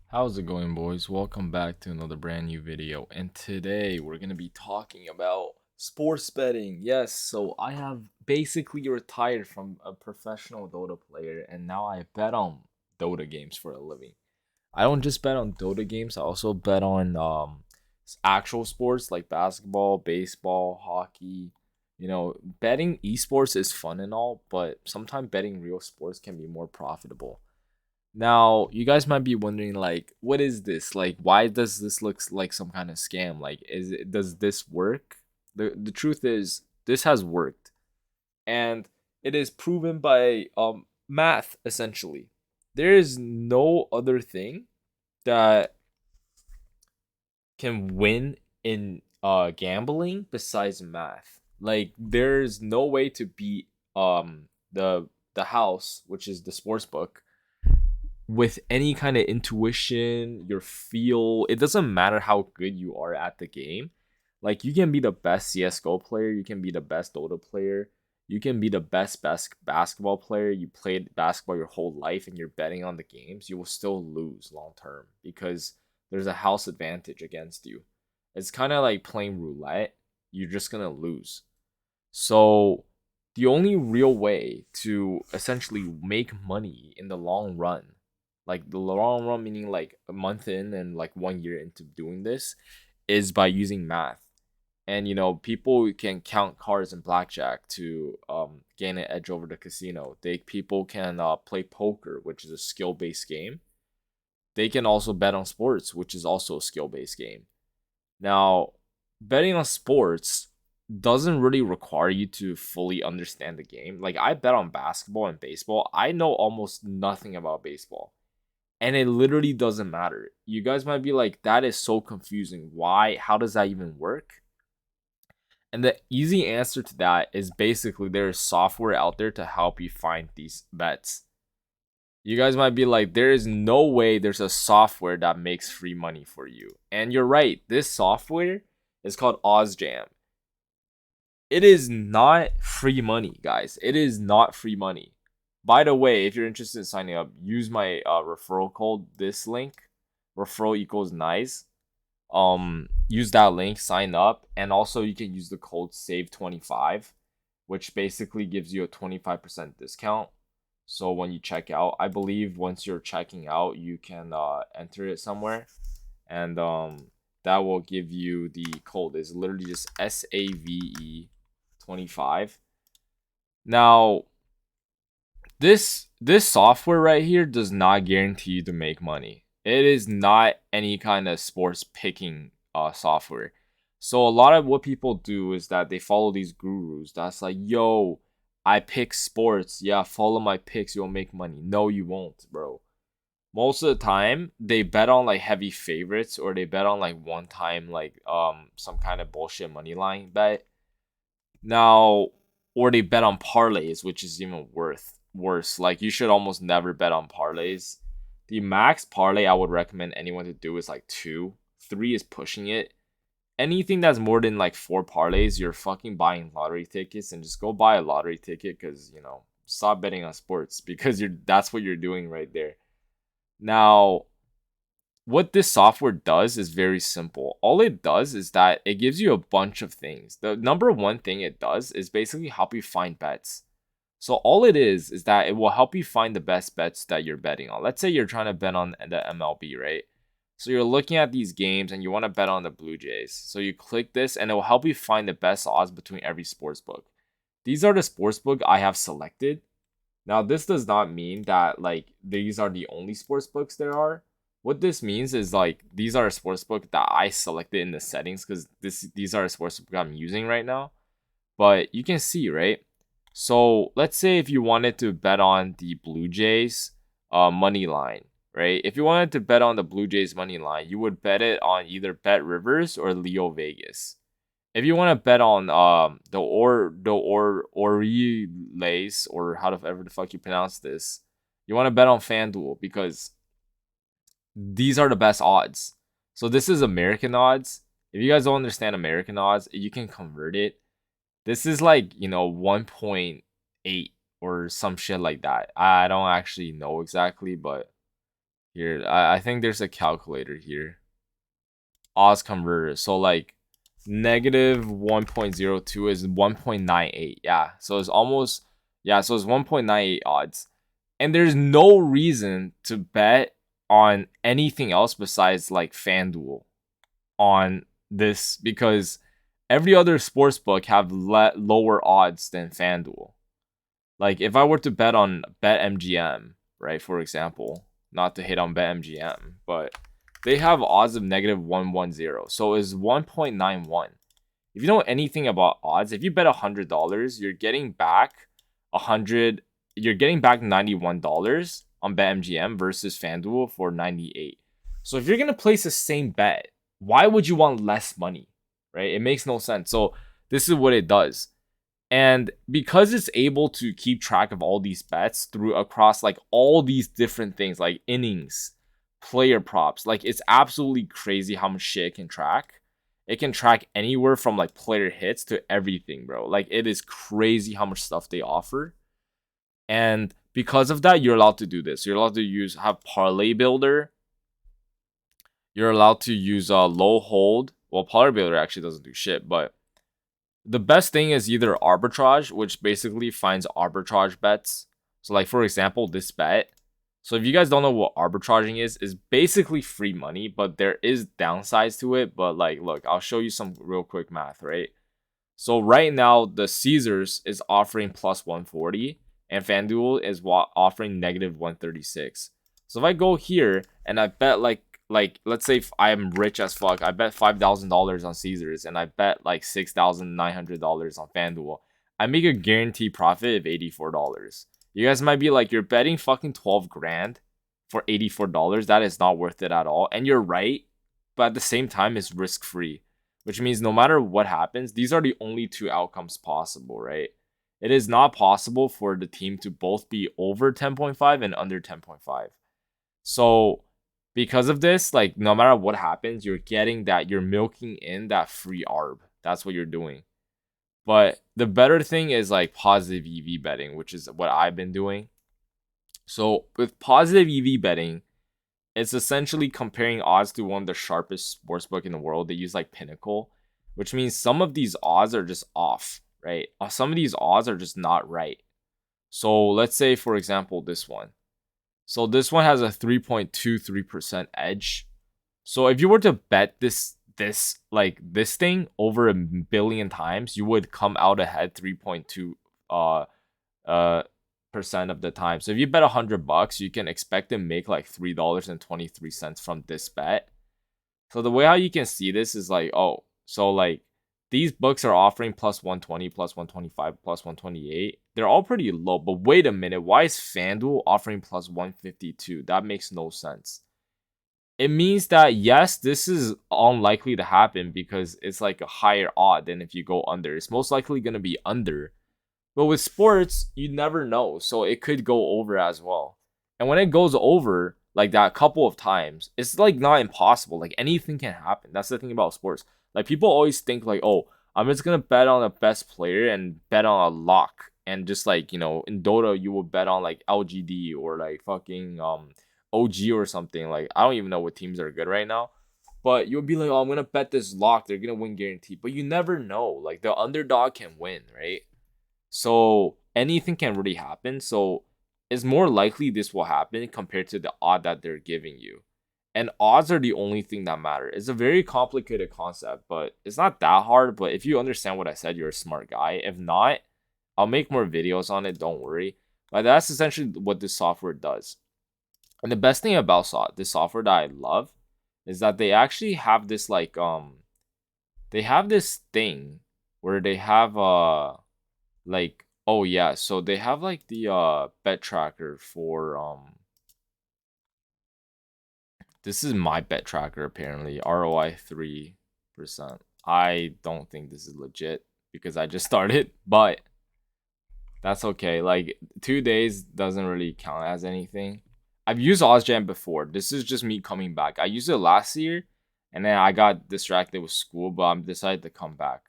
How's it going, boys? Welcome back to another brand new video. And today we're going to be talking about sports betting. Yes, so I have basically retired from a professional Dota player and now I bet on Dota games for a living. I don't just bet on Dota games, I also bet on actual sports like basketball, baseball, hockey. Betting esports is fun and all, but sometimes betting real sports can be more profitable. Now, you guys might be wondering, like, what is this? Like, why does this look like some kind of scam? Like, does this work? The truth is, this has worked, and it is proven by math essentially. There is no other thing that can win in gambling besides math. Like, there's no way to beat the house, which is the sports book, with any kind of intuition, your feel. It doesn't matter how good you are at the game. Like, you can be the best CS:GO player, you can be the best Dota player, you can be the best basketball player. You played basketball your whole life and you're betting on the games, you will still lose long term because there's a house advantage against you. It's kind of like playing roulette. You're just gonna lose. So the only real way to essentially make money in the long run, like the long run meaning like a month in and like 1 year into doing this, is by using math. And people can count cards in blackjack to gain an edge over the casino. People can play poker, which is a skill based game. They can also bet on sports, which is also a skill based game. Now, betting on sports doesn't really require you to fully understand the game. Like, I bet on basketball and baseball. I know almost nothing about baseball. And it literally doesn't matter. You guys might be like, that is so confusing. Why? How does that even work? And the easy answer to that is basically there's software out there to help you find these bets. You guys might be like, there is no way there's a software that makes free money for you. And you're right. This software is called OddsJam. It is not free money, guys. It is not free money. By the way, if you're interested in signing up, use my referral code. This link, referral equals nice. Use that link, sign up, and also you can use the code save25, which basically gives you a 25% discount. So when you check out, I believe once you're checking out, you can enter it somewhere, and that will give you the code. It's literally just SAVE25. Now, this software right here does not guarantee you to make money. It is not any kind of sports picking software. So a lot of what people do is that they follow these gurus that's like, yo, I pick sports. Yeah, follow my picks, you'll make money. No, you won't, bro. Most of the time, they bet on like heavy favorites, or they bet on like one time like some kind of bullshit money line bet. Now, or they bet on parlays, which is even worse. Like, you should almost never bet on parlays. The max parlay I would recommend anyone to do is like two. Three is pushing it. Anything that's more than like four parlays, you're fucking buying lottery tickets, and just go buy a lottery ticket because stop betting on sports because that's what you're doing right there. Now, what this software does is very simple. All it does is that it gives you a bunch of things. The number one thing it does is basically help you find bets. So all it is that it will help you find the best bets that you're betting on. Let's say you're trying to bet on the MLB, right? So you're looking at these games and you want to bet on the Blue Jays. So you click this and it will help you find the best odds between every sports book. These are the sports book I have selected. Now, this does not mean that like these are the only sports books there are. What this means is like these are a sports book that I selected in the settings because these are a sports book I'm using right now. But you can see, right? So let's say if you wanted to bet on the Blue Jays money line, right? If you wanted to bet on the Blue Jays money line, you would bet it on either Bet Rivers or Leo Vegas. If you want to bet on the Orioles, or however the fuck you pronounce this, you want to bet on FanDuel because these are the best odds. So this is American odds. If you guys don't understand American odds, you can convert it. This is like, 1.8 or some shit like that. I don't actually know exactly, but Here, I think there's a calculator here. Odds converter. So like negative 1.02 is 1.98. Yeah. So it's almost, yeah, so it's 1.98 odds. And there's no reason to bet on anything else besides like FanDuel on this, because every other sports book have lower odds than FanDuel. Like if I were to bet on BetMGM, right, for example, not to hit on BetMGM, but they have odds of negative 110. So it's 1.91. If you know anything about odds, if you bet $100, you're getting back 100, you're getting back $91 on BetMGM versus FanDuel for 98. So if you're gonna place the same bet, why would you want less money? Right? It makes no sense. So this is what it does. And because it's able to keep track of all these bets through across like all these different things like innings, player props, like it's absolutely crazy how much shit it can track. It can track anywhere from like player hits to everything, bro. Like it is crazy how much stuff they offer. And because of that, you're allowed to do this. You're allowed to have parlay builder. You're allowed to use a low hold. Well, parlay builder actually doesn't do shit, but the best thing is either arbitrage, which basically finds arbitrage bets. So like for example, this bet. So if you guys don't know what arbitraging is basically free money, but there is downsides to it. But like, look, I'll show you some real quick math, right? So right now, the Caesars is offering plus 140 and FanDuel is offering negative 136. So if I go here and I bet like let's say if I'm rich as fuck, I bet $5,000 on Caesars and I bet like $6,900 on FanDuel, I make a guaranteed profit of $84. You guys might be like, you're betting fucking 12 grand for $84. That is not worth it at all. And you're right, but at the same time, it's risk free, which means no matter what happens, these are the only two outcomes possible, right? It is not possible for the team to both be over 10.5 and under 10.5. So because of this, like no matter what happens, you're getting that, you're milking in that free arb. That's what you're doing. But the better thing is like positive EV betting, which is what I've been doing. So with positive EV betting, it's essentially comparing odds to one of the sharpest sportsbook in the world. They use like Pinnacle, which means some of these odds are just off, right? Some of these odds are just not right. So let's say, for example, this one. So this one has a 3.23% edge. So if you were to bet this thing over a billion times, you would come out ahead 3.2 percent of the time. So if you bet $100, you can expect to make like $3.23 from this bet. So the way how you can see this is like, oh, so like these books are offering plus 120, plus 125, plus 128. They're all pretty low, but wait a minute, why is FanDuel offering plus 152? That makes no sense. It means that yes, this is unlikely to happen because it's like a higher odd than if you go under. It's most likely going to be under. But with sports, you never know. So it could go over as well. And when it goes over like that a couple of times, it's like not impossible. Like anything can happen. That's the thing about sports. Like people always think like, oh, I'm just gonna bet on the best player and bet on a lock. And just like, you know, in Dota, you would bet on like LGD or like fucking OG or something. Like I don't even know what teams are good right now. But you'll be like, oh, I'm gonna bet this lock. They're gonna win guaranteed. But you never know. Like the underdog can win, right? So anything can really happen. So it's more likely this will happen compared to the odd that they're giving you. And odds are the only thing that matter. It's a very complicated concept, but it's not that hard. But if you understand what I said, you're a smart guy. If not, I'll make more videos on it. Don't worry. But that's essentially what this software does. And the best thing about this software that I love is that they actually have this like they have this thing where they have like, oh yeah, so they have like the bet tracker for this is my bet tracker apparently, ROI 3%. I don't think this is legit because I just started, but that's okay. Like 2 days doesn't really count as anything. I've used OddsJam before. This is just me coming back. I used it last year and then I got distracted with school, but I'm decided to come back.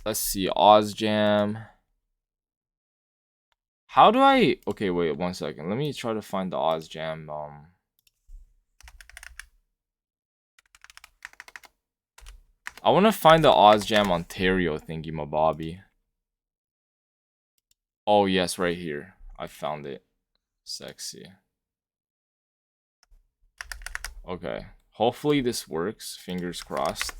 Let's see, OddsJam. How do I? Okay, wait 1 second. Let me try to find the OddsJam. I want to find the OddsJam Ontario thingy, my Bobby. Oh yes, right here. I found it. Sexy. Okay. Hopefully this works. Fingers crossed.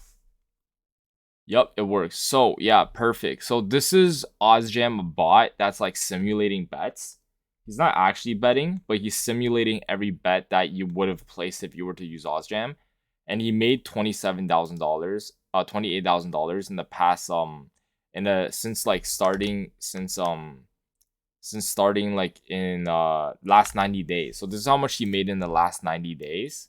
Yep, it works. So yeah, perfect. So this is OddsJam, a bot that's like simulating bets. He's not actually betting, but he's simulating every bet that you would have placed if you were to use OddsJam. And he made $27,000, $28,000 in the past in the since starting like in last 90 days. So this is how much he made in the last 90 days.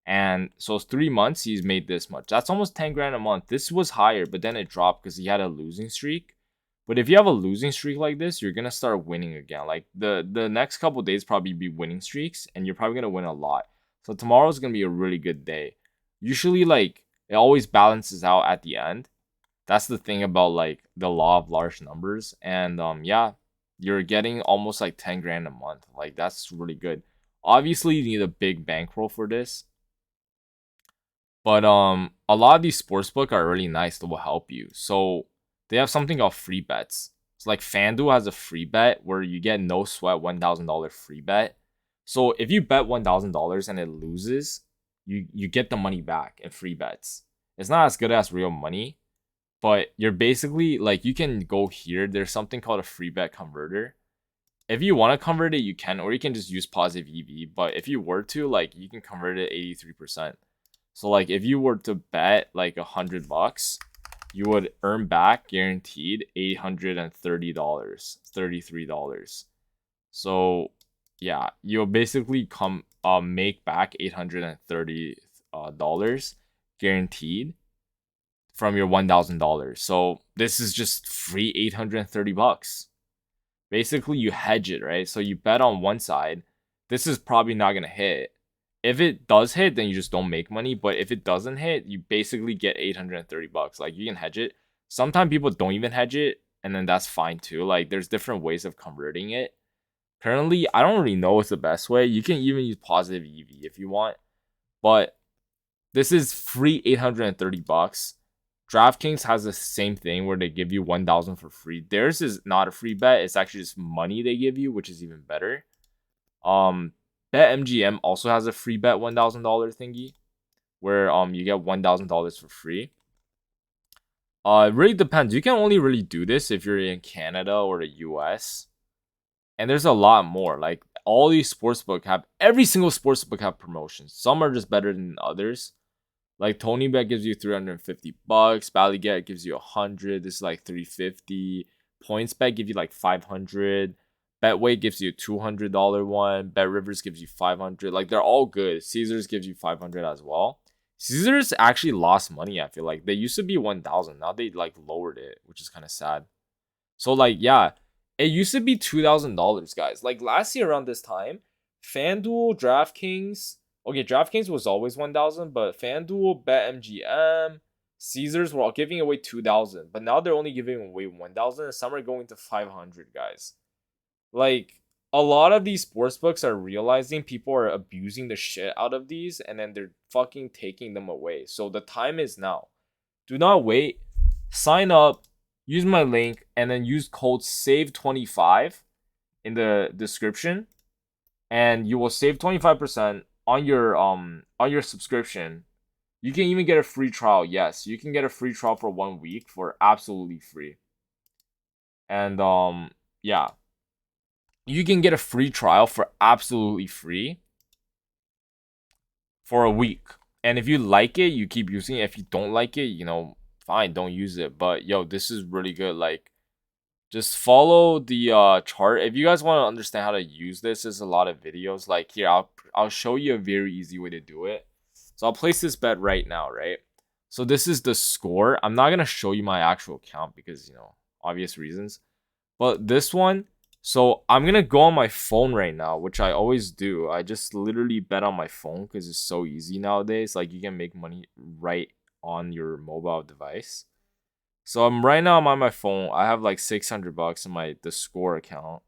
And so it's 3 months, he's made this much. That's almost 10 grand a month. This was higher, but then it dropped because he had a losing streak. But if you have a losing streak like this, you're gonna start winning again. Like the next couple days probably be winning streaks, and you're probably gonna win a lot. So tomorrow's gonna be a really good day. Usually, like it always balances out at the end. That's the thing about like the law of large numbers. And yeah, you're getting almost like 10 grand a month. Like that's really good. Obviously, you need a big bankroll for this. But a lot of these sportsbook are really nice that will help you. So they have something called free bets. So like FanDuel has a free bet where you get no sweat $1,000 free bet. So if you bet $1,000 and it loses, you get the money back in free bets. It's not as good as real money, but you're basically like you can go here. There's something called a free bet converter. If you want to convert it, you can, or you can just use positive EV. But if you were to, like, you can convert it 83%. So like if you were to bet like $100, you would earn back guaranteed $830, $33. So yeah, you'll basically make back $830 guaranteed from your $1,000. So this is just free $830. Basically you hedge it, right? So you bet on one side. This is probably not gonna hit. If it does hit, then you just don't make money. But if it doesn't hit, you basically get $830. Like you can hedge it. Sometimes people don't even hedge it, and then that's fine too. Like there's different ways of converting it. Currently, I don't really know what's the best way. You can even use positive EV if you want. But this is free $830. DraftKings has the same thing where they give you 1,000 for free. Theirs is not a free bet. It's actually just money they give you, which is even better. Um, BetMGM also has a free bet $1,000 thingy where you get $1,000 for free. It really depends. You can only really do this if you're in Canada or the US. And there's a lot more. Like all these sportsbook have every single sportsbook have promotions. Some are just better than others. Like TonyBet gives you $350. Ballyget gives you 100. This is like 350. PointsBet give you like 500. Betway gives you a $200 one. BetRivers gives you 500. Like they're all good. Caesars gives you 500 as well. Caesars actually lost money. I feel like they used to be 1,000. Now they like lowered it, which is kind of sad. So like yeah, it used to be $2,000, guys. Like last year around this time, FanDuel, DraftKings. Okay, DraftKings was always 1,000, but FanDuel, BetMGM, Caesars were all giving away 2,000, but now they're only giving away 1,000, and some are going to 500, guys. Like a lot of these sportsbooks are realizing people are abusing the shit out of these, and then they're fucking taking them away. So the time is now. Do not wait. Sign up, use my link, and then use code SAVE25 in the description, and you will save 25% on your subscription. You can even get a free trial. Yes, you can get a free trial for 1 week for absolutely free. And yeah, you can get a free trial for absolutely free for a week. And if you like it, you keep using it. If you don't like it, fine, don't use it. But yo, this is really good. Like just follow the chart. If you guys want to understand how to use this, there's a lot of videos. Like here, I'll show you a very easy way to do it. So I'll place this bet right now, right? So this is the score. I'm not gonna show you my actual account because obvious reasons. But this one, so I'm gonna go on my phone right now, which I always do. I just literally bet on my phone because it's so easy nowadays. Like you can make money right on your mobile device. So I'm on my phone. I have like $600 in the score account.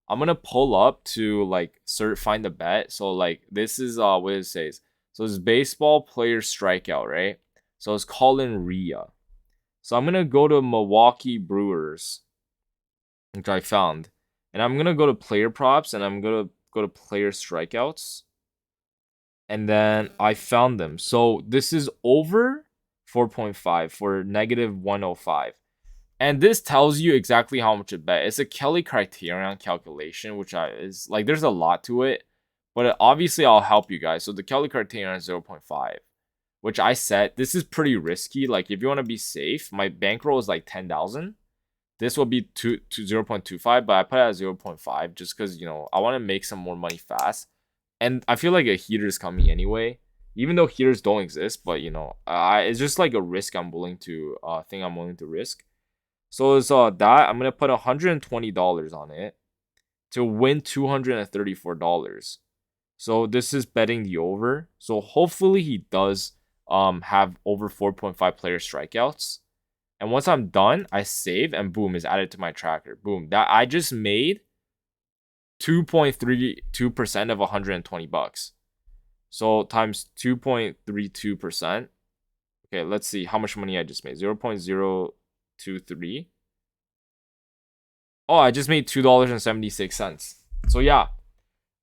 I'm gonna pull up to like find the bet. So like this is what it says. So it's baseball player strikeout, right? So it's Colin Ria. So I'm gonna go to Milwaukee Brewers, which I found, and I'm gonna go to player props, and I'm gonna go to player strikeouts, and then I found them. So this is over 4.5 for negative 105. And this tells you exactly how much to bet. It's a Kelly criterion calculation, which is like there's a lot to it, but obviously I'll help you guys. So the Kelly criterion is 0.5, which I set. This is pretty risky. Like if you want to be safe, my bankroll is like 10,000. This will be 0.25, but I put it at 0.5 just because I want to make some more money fast. And I feel like a heater is coming anyway, even though heaters don't exist. But it's just like a risk I'm willing to risk. So it's that I'm gonna put $120 on it to win $234. So this is betting the over. So hopefully he does have over 4.5 player strikeouts. And once I'm done, I save and boom, is added to my tracker. Boom. That I just made 2.32% of $120. So times 2.32%. Okay, let's see how much money I just made. 0.023. Oh, I just made $2.76. So yeah,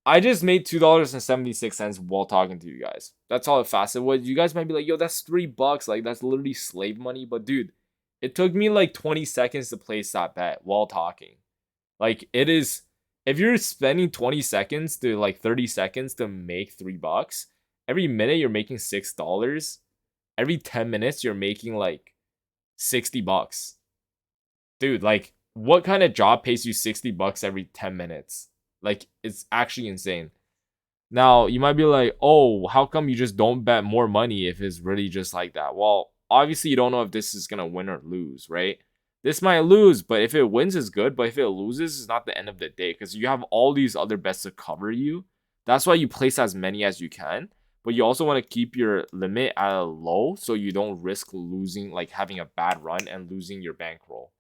I just made $2.76 while talking to you guys. That's all fast it was. You guys might be like, yo, that's $3. Like, that's literally slave money. But dude, it took me like 20 seconds to place that bet while talking. Like, it is, if you're spending 20 seconds to like 30 seconds to make $3, every minute you're making $6. Every 10 minutes you're making like $60. Dude, like, what kind of job pays you $60 every 10 minutes? Like, it's actually insane. Now, you might be like, oh, how come you just don't bet more money if it's really just like that? Well, obviously, you don't know if this is going to win or lose, right? This might lose, but if it wins, it's good. But if it loses, it's not the end of the day because you have all these other bets to cover you. That's why you place as many as you can. But you also want to keep your limit at a low so you don't risk losing, like having a bad run and losing your bankroll.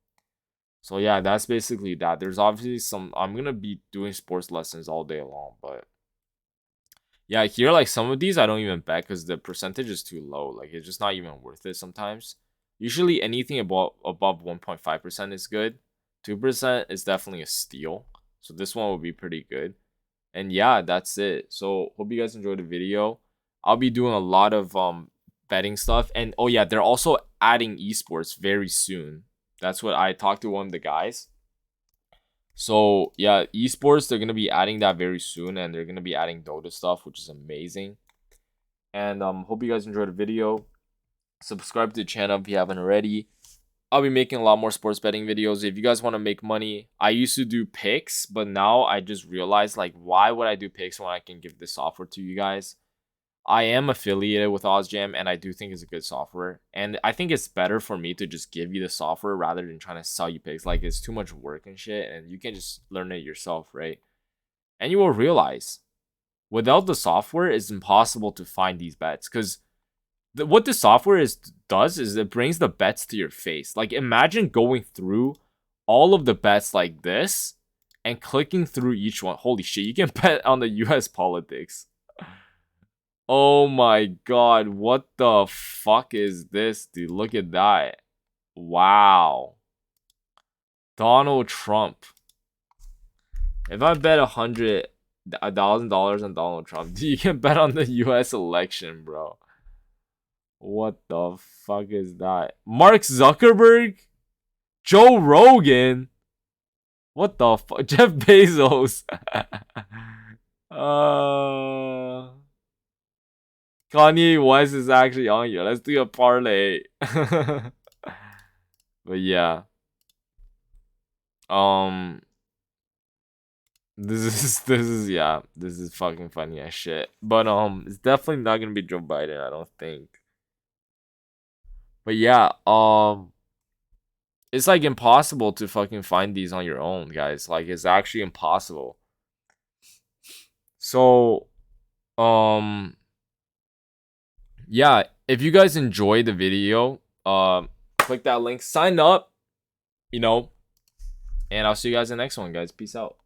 So yeah, that's basically that. There's obviously I'm gonna be doing sports lessons all day long, but yeah, here like some of these I don't even bet because the percentage is too low. Like it's just not even worth it sometimes. Usually anything above 1.5% is good. 2% is definitely a steal. So this one will be pretty good. And yeah, that's it. So hope you guys enjoyed the video. I'll be doing a lot of betting stuff. And oh yeah, they're also adding esports very soon. That's what I talked to one of the guys. So yeah, esports, they're gonna be adding that very soon, and they're gonna be adding Dota stuff, which is amazing. And hope you guys enjoyed the video. Subscribe to the channel if you haven't already. I'll be making a lot more sports betting videos. If you guys want to make money, I used to do picks, but now I just realized like why would I do picks when I can give this software to you guys? I am affiliated with OddsJam, and I do think it's a good software. And I think it's better for me to just give you the software rather than trying to sell you picks. Like, it's too much work and shit, and you can just learn it yourself, right? And you will realize, without the software, it's impossible to find these bets. Because what the software does is it brings the bets to your face. Like, imagine going through all of the bets like this and clicking through each one. Holy shit, you can bet on the US politics. Oh my god, what the fuck is this, dude? Look at that. Wow. Donald Trump. If I bet $1,000 on Donald Trump, you can bet on the US election, bro. What the fuck is that? Mark Zuckerberg? Joe Rogan? What the fuck? Jeff Bezos. Kanye West is actually on here. Let's do a parlay. But yeah. This is fucking funny as shit. But it's definitely not gonna be Joe Biden, I don't think. But yeah, it's like impossible to fucking find these on your own, guys. Like it's actually impossible. So yeah, if you guys enjoyed the video, click that link, sign up, and I'll see you guys in the next one, guys. Peace out.